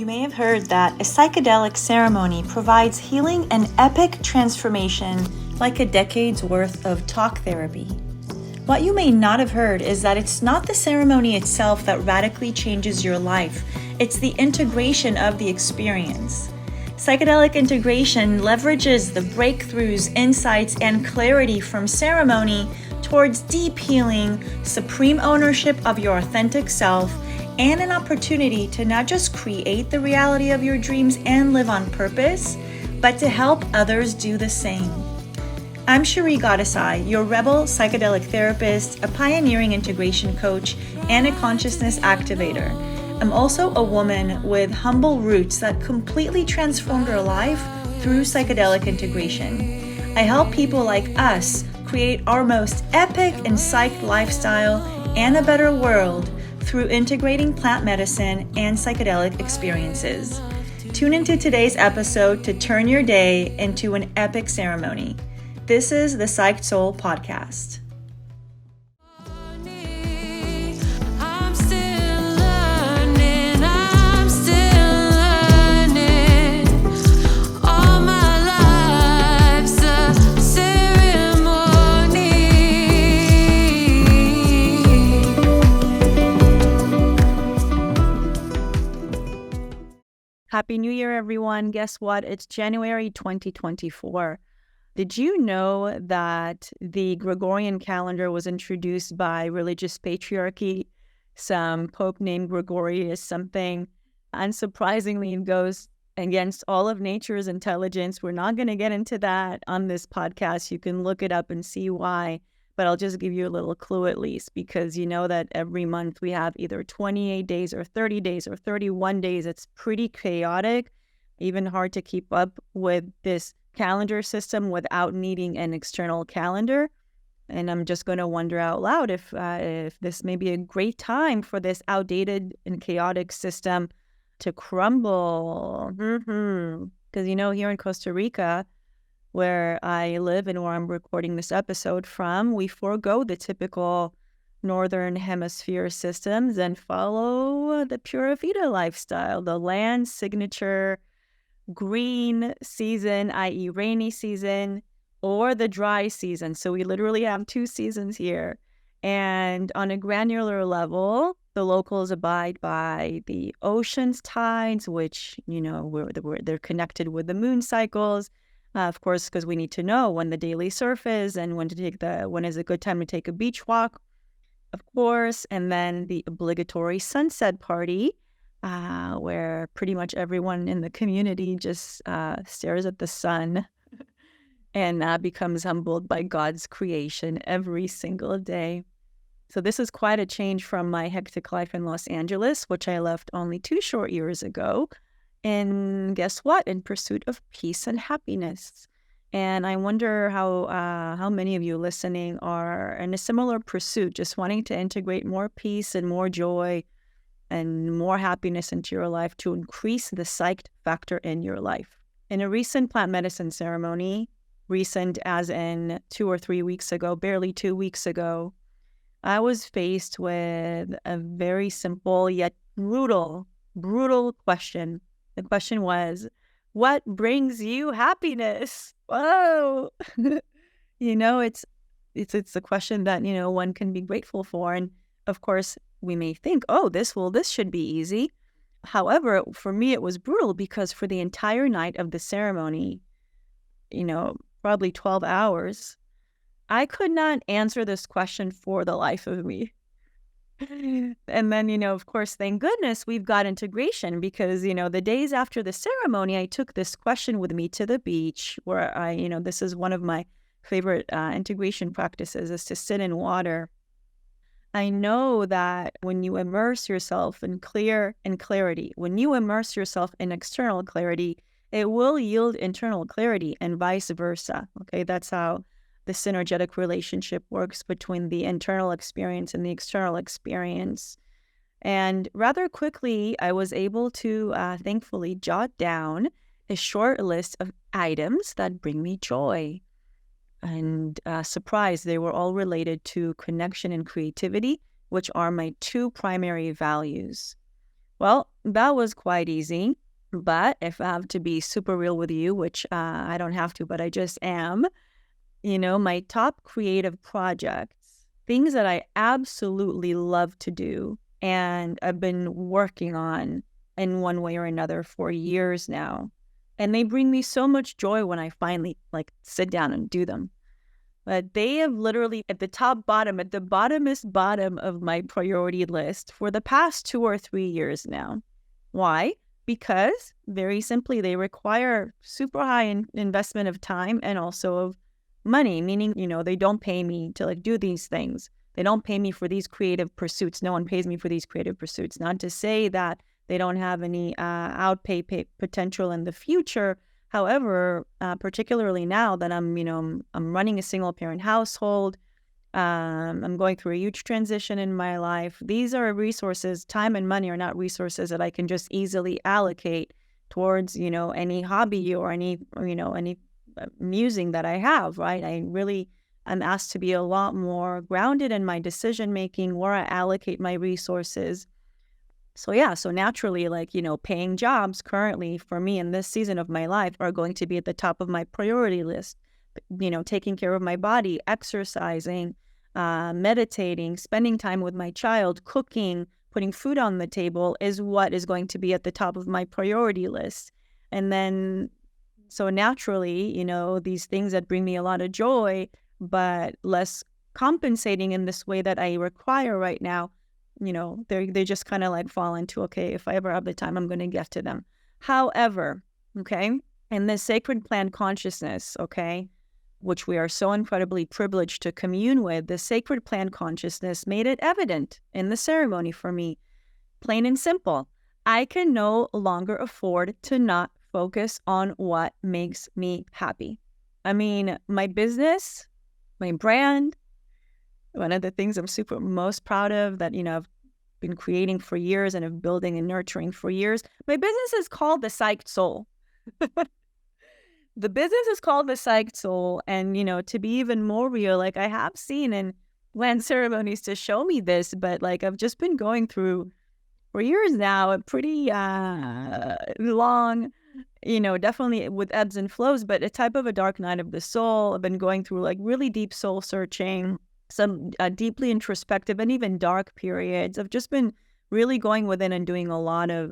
may have heard that a psychedelic ceremony provides healing and epic transformation like a decade's worth of talk therapy. What you may not have heard is that it's not the ceremony itself that radically changes your life, it's the integration of the experience. Psychedelic integration leverages the breakthroughs, insights, and clarity from ceremony towards deep healing, supreme ownership of your authentic self, and an opportunity to not just create the reality of your dreams and live on purpose, but to help others do the same. I'm Shiri, your rebel psychedelic therapist, a pioneering integration coach, and a consciousness activator. I'm also a woman with humble roots that completely transformed her life through psychedelic integration. I help people like us create our most epic and psyched lifestyle and a better world through integrating plant medicine and psychedelic experiences. Tune into today's episode to turn your day into an epic ceremony. This is the Psyched Soul Podcast. Happy New Year, everyone. Guess what? It's January 2024. Did you know that the Gregorian calendar was introduced by religious patriarchy? Some pope named Gregorius something. Unsurprisingly, it goes against all of nature's intelligence. We're not going to get into that on this podcast. You can look it up and see why. But I'll just give you a little clue at least, because you know that every month we have either 28 days or 30 days or 31 days. It's pretty chaotic, even hard to keep up with this calendar system without needing an external calendar. And I'm just going to wonder out loud if this may be a great time for this outdated and chaotic system to crumble. Because, here in Costa Rica, where I live and where I'm recording this episode from, we forego the typical Northern Hemisphere systems and follow the Pura Vida lifestyle, the land signature green season, i.e. rainy season, or the dry season. So we literally have two seasons here. And on a granular level, the locals abide by the ocean's tides, which, they're connected with the moon cycles. Of course, because we need to know when the daily surf is and when is a good time to take a beach walk, of course. And then the obligatory sunset party, where pretty much everyone in the community just stares at the sun and becomes humbled by God's creation every single day. So this is quite a change from my hectic life in Los Angeles, which I left only 2 short years ago. And guess what? In pursuit of peace and happiness. And I wonder how many of you listening are in a similar pursuit, just wanting to integrate more peace and more joy and more happiness into your life to increase the psyched factor in your life. In a recent plant medicine ceremony, recent as in 2 or 3 weeks ago, barely 2 weeks ago, I was faced with a very simple yet brutal question. The question was, what brings you happiness? Whoa! It's a question that, one can be grateful for. And of course, we may think, oh, this should be easy. However, for me, it was brutal because for the entire night of the ceremony, probably 12 hours, I could not answer this question for the life of me. And then, of course, thank goodness we've got integration because, the days after the ceremony, I took this question with me to the beach where this is one of my favorite integration practices is to sit in water. I know that when you immerse yourself in clarity, when you immerse yourself in external clarity, it will yield internal clarity and vice versa. Okay, that's how the synergetic relationship works between the internal experience and the external experience. And rather quickly, I was able to thankfully jot down a short list of items that bring me joy. And surprise, they were all related to connection and creativity, which are my 2 primary values. Well, that was quite easy. But if I have to be super real with you, which I don't have to, but I just am, my top creative projects, things that I absolutely love to do and I've been working on in one way or another for years now. And they bring me so much joy when I finally sit down and do them. But they have literally at the at the bottomest bottom of my priority list for the past 2 or 3 years now. Why? Because very simply, they require super high investment of time and also of money, meaning, they don't pay me to do these things. They don't pay me for these creative pursuits. No one pays me for these creative pursuits. Not to say that they don't have any outpay potential in the future. However, particularly now that I'm running a single parent household, I'm going through a huge transition in my life. These are resources, time and money are not resources that I can just easily allocate towards, any hobby or any musing that I have, right? I'm asked to be a lot more grounded in my decision making, where I allocate my resources. So yeah, so naturally, paying jobs currently for me in this season of my life are going to be at the top of my priority list. Taking care of my body, exercising, meditating, spending time with my child, cooking, putting food on the table is what is going to be at the top of my priority list. And then, so naturally, these things that bring me a lot of joy, but less compensating in this way that I require right now, they just kind of fall into, okay, if I ever have the time, I'm going to get to them. However, okay, in this sacred plant consciousness, okay, which we are so incredibly privileged to commune with, the sacred plant consciousness made it evident in the ceremony for me, plain and simple. I can no longer afford to not focus on what makes me happy. I mean, my business, my brand, one of the things I'm super most proud of that, I've been creating for years and of building and nurturing for years. My business is called the Psyched Soul. The business is called the Psyched Soul. And, to be even more real, I have seen in land ceremonies to show me this, but I've just been going through for years now, a pretty long, definitely with ebbs and flows, but a type of a dark night of the soul. I've been going through really deep soul searching, some deeply introspective and even dark periods. I've just been really going within and doing a lot of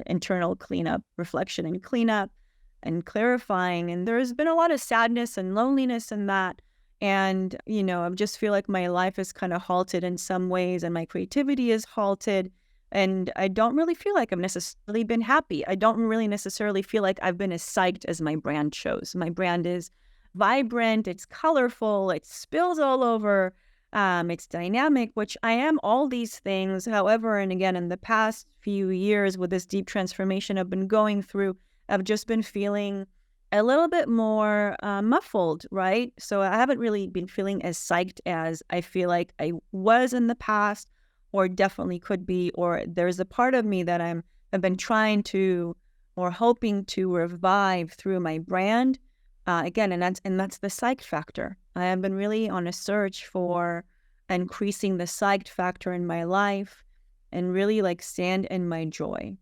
internal cleanup, reflection and cleanup and clarifying. And there's been a lot of sadness and loneliness in that. And, I just feel like my life is kind of halted in some ways and my creativity is halted. And I don't really feel like I've necessarily been happy. I don't really necessarily feel like I've been as psyched as my brand shows. My brand is vibrant, it's colorful, it spills all over, it's dynamic, which I am all these things. However, and again, in the past few years with this deep transformation I've been going through, I've just been feeling a little bit more muffled, right? So I haven't really been feeling as psyched as I feel like I was in the past, or definitely could be, or there's a part of me that I've been trying to or hoping to revive through my brand. Again, and that's the psyched factor. I have been really on a search for increasing the psyched factor in my life and really stand in my joy.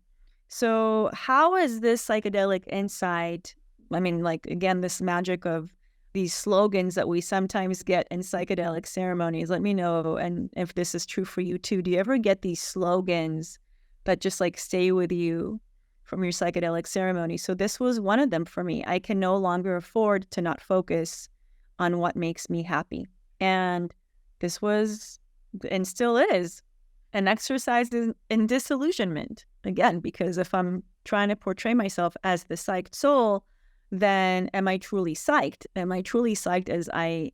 So how is this psychedelic insight? I mean, again, this magic of these slogans that we sometimes get in psychedelic ceremonies. Let me know, and if this is true for you too. Do you ever get these slogans that just stay with you from your psychedelic ceremony? So this was one of them for me. I can no longer afford to not focus on what makes me happy. And this was, and still is, an exercise in disillusionment. Again, because if I'm trying to portray myself as the psyched soul, then am I truly psyched? Am I truly psyched as I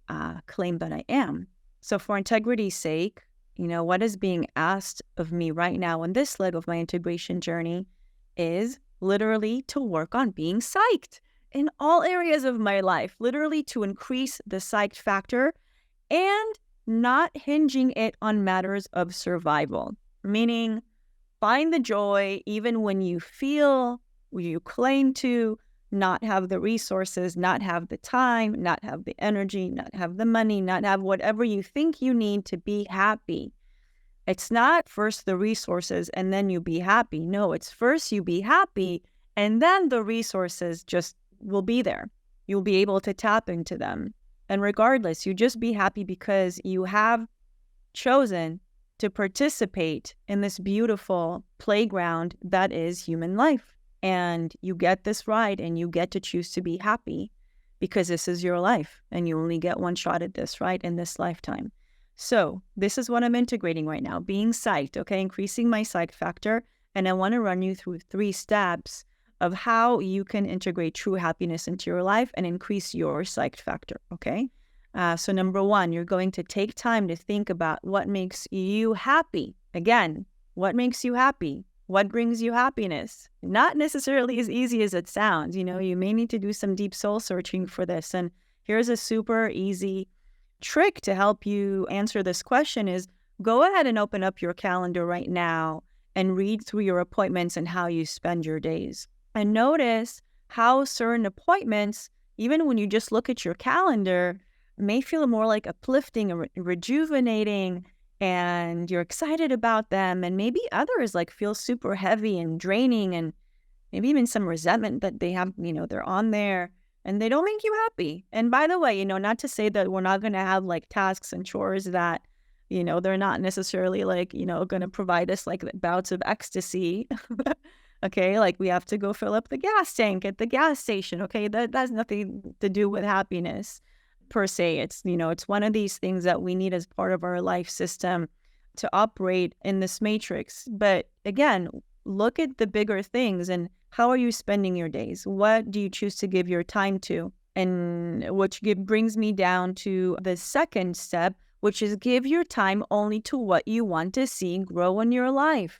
claim that I am? So for integrity's sake, what is being asked of me right now in this leg of my integration journey is literally to work on being psyched in all areas of my life, literally to increase the psyched factor and not hinging it on matters of survival, meaning find the joy even when you feel, you claim to not have the resources, not have the time, not have the energy, not have the money, not have whatever you think you need to be happy. It's not first the resources and then you be happy. No, it's first you be happy and then the resources just will be there. You'll be able to tap into them. And regardless, you just be happy because you have chosen to participate in this beautiful playground that is human life. And you get this ride and you get to choose to be happy because this is your life and you only get one shot at this, right, in this lifetime. So this is what I'm integrating right now, being psyched, okay, increasing my psych factor. And I want to run you through 3 steps of how you can integrate true happiness into your life and increase your psyched factor, okay? So number 1, you're going to take time to think about what makes you happy. Again, what makes you happy? What brings you happiness? Not necessarily as easy as it sounds. You know, you may need to do some deep soul searching for this. And here's a super easy trick to help you answer this question is go ahead and open up your calendar right now and read through your appointments and how you spend your days. And notice how certain appointments, even when you just look at your calendar, may feel more like uplifting and rejuvenating, and you're excited about them. And maybe others like feel super heavy and draining, and maybe even some resentment that they have, you know, they're on there and they don't make you happy. And by the way, you know, not to say that we're not going to have like tasks and chores that, you know, they're not necessarily like, you know, going to provide us like bouts of ecstasy. Okay, like we have to go fill up the gas tank at the gas station. Okay, that has nothing to do with happiness per se. It's, you know, it's one of these things that we need as part of our life system to operate in this matrix. But again, look at the bigger things and how are you spending your days? What do you choose to give your time to? And brings me down to the second step, which is give your time only to what you want to see grow in your life.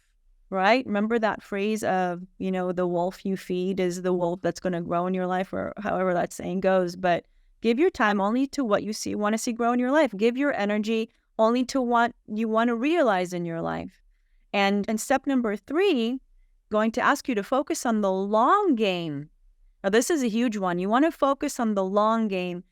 Right? Remember that phrase of, you know, the wolf you feed is the wolf that's going to grow in your life, or however that saying goes. But give your time only to what you want to see grow in your life. Give your energy only to what you want to realize in your life. And step number 3, going to ask you to focus on the long game. Now, this is a huge one. You want to focus on the long game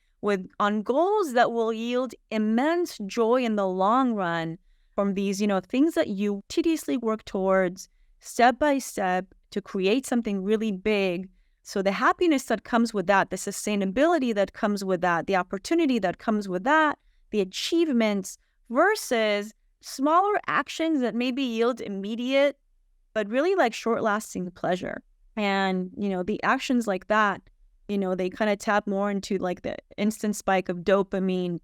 on goals that will yield immense joy in the long run, from these, you know, things that you tediously work towards step by step to create something really big. So the happiness that comes with that, the sustainability that comes with that, the opportunity that comes with that, the achievements versus smaller actions that maybe yield immediate, but really like short-lasting pleasure. And, you know, the actions like that, you know, they kind of tap more into like the instant spike of dopamine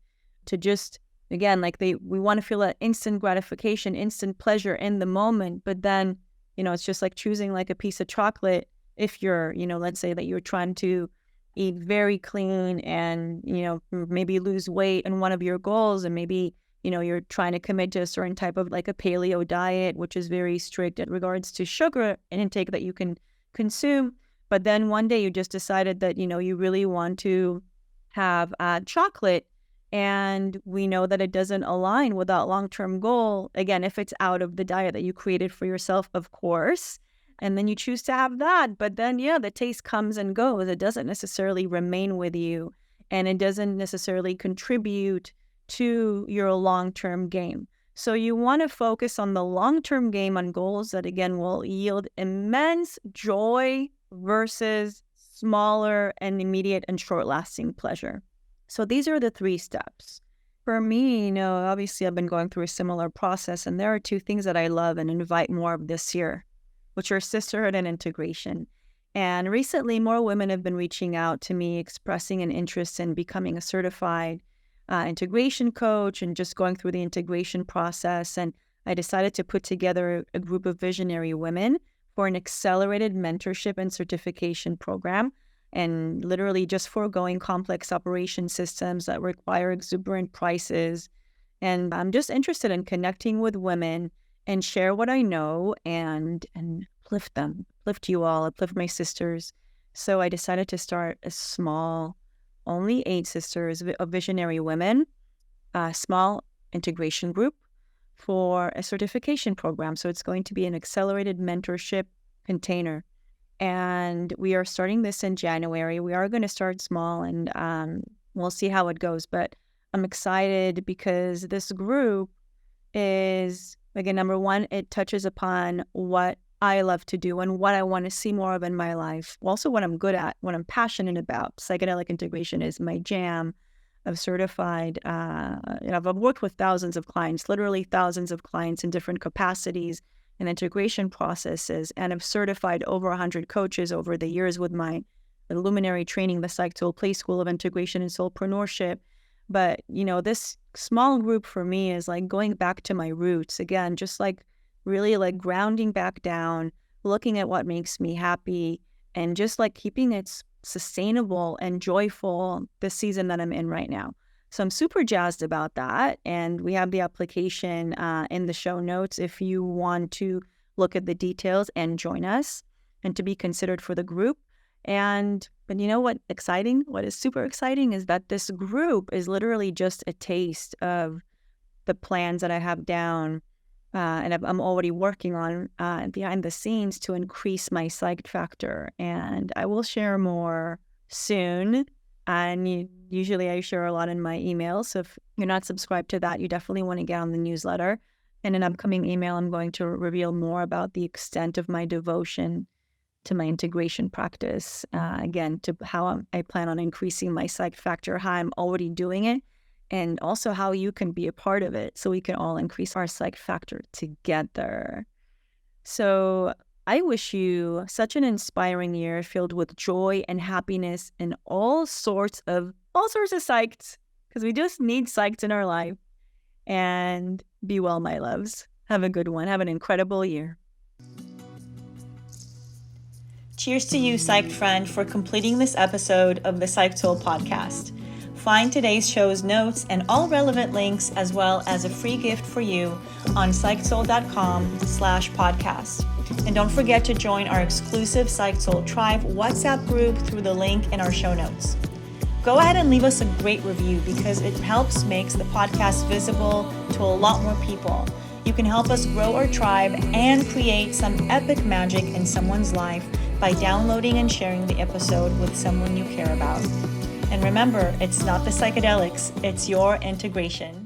to just, again, like we want to feel that instant gratification, instant pleasure in the moment. But then, you know, it's just like choosing like a piece of chocolate. If you're, you know, let's say that you're trying to eat very clean and, you know, maybe lose weight in one of your goals, and maybe, you know, you're trying to commit to a certain type of like a paleo diet, which is very strict in regards to sugar intake that you can consume. But then one day you just decided that, you know, you really want to have chocolate. And we know that it doesn't align with that long-term goal. Again, if it's out of the diet that you created for yourself, of course, and then you choose to have that. But then, yeah, the taste comes and goes. It doesn't necessarily remain with you, and it doesn't necessarily contribute to your long-term game. So you want to focus on the long-term game, on goals that, again, will yield immense joy versus smaller and immediate and short-lasting pleasure. So these are the 3 steps. For me, you know, obviously I've been going through a similar process, and there are 2 things that I love and invite more of this year, which are sisterhood and integration. And recently, more women have been reaching out to me, expressing an interest in becoming a certified integration coach and just going through the integration process. And I decided to put together a group of visionary women for an accelerated mentorship and certification program, and literally just foregoing complex operation systems that require exuberant prices. And I'm just interested in connecting with women and share what I know and uplift them, uplift you all, uplift my sisters. So I decided to start a small, only 8 sisters of visionary women, a small integration group for a certification program. So it's going to be an accelerated mentorship container. And we are starting this in January. We are going to start small, and we'll see how it goes. But I'm excited because this group is Again, number one, it touches upon what I love to do and what I want to see more of in my life. Also, what I'm good at, what I'm passionate about. Psychedelic integration is my jam. I've certified, I've worked with thousands of clients, literally thousands of clients in different capacities and integration processes. And I've certified over 100 coaches over the years with my luminary training, the Psyched Soul Play School of Integration and Soulpreneurship. But, this small group for me is like going back to my roots again, just like really like grounding back down, looking at what makes me happy, and just like keeping it sustainable and joyful this season that I'm in right now. So I'm super jazzed about that. And we have the application in the show notes if you want to look at the details and join us and to be considered for the group. But you know what is super exciting is that this group is literally just a taste of the plans that I have down and I'm already working on behind the scenes to increase my psyched factor. And I will share more soon. And usually I share a lot in my emails. So if you're not subscribed to that, you definitely want to get on the newsletter. In an upcoming email, I'm going to reveal more about the extent of my devotion to my integration practice, again, to how I plan on increasing my psyched factor, how I'm already doing it, and also how you can be a part of it so we can all increase our psyched factor together. So I wish you such an inspiring year filled with joy and happiness and all sorts of psychs, because we just need psychs in our life. And be well, my loves. Have a good one. Have an incredible year. Cheers to you, psyched friend, for completing this episode of the Psyched Soul podcast. Find today's show's notes and all relevant links, as well as a free gift for you on psychedsoul.com/podcast. And don't forget to join our exclusive Psyched Soul Tribe WhatsApp group through the link in our show notes. Go ahead and leave us a great review because it makes the podcast visible to a lot more people. You can help us grow our tribe and create some epic magic in someone's life by downloading and sharing the episode with someone you care about. And remember, it's not the psychedelics, it's your integration.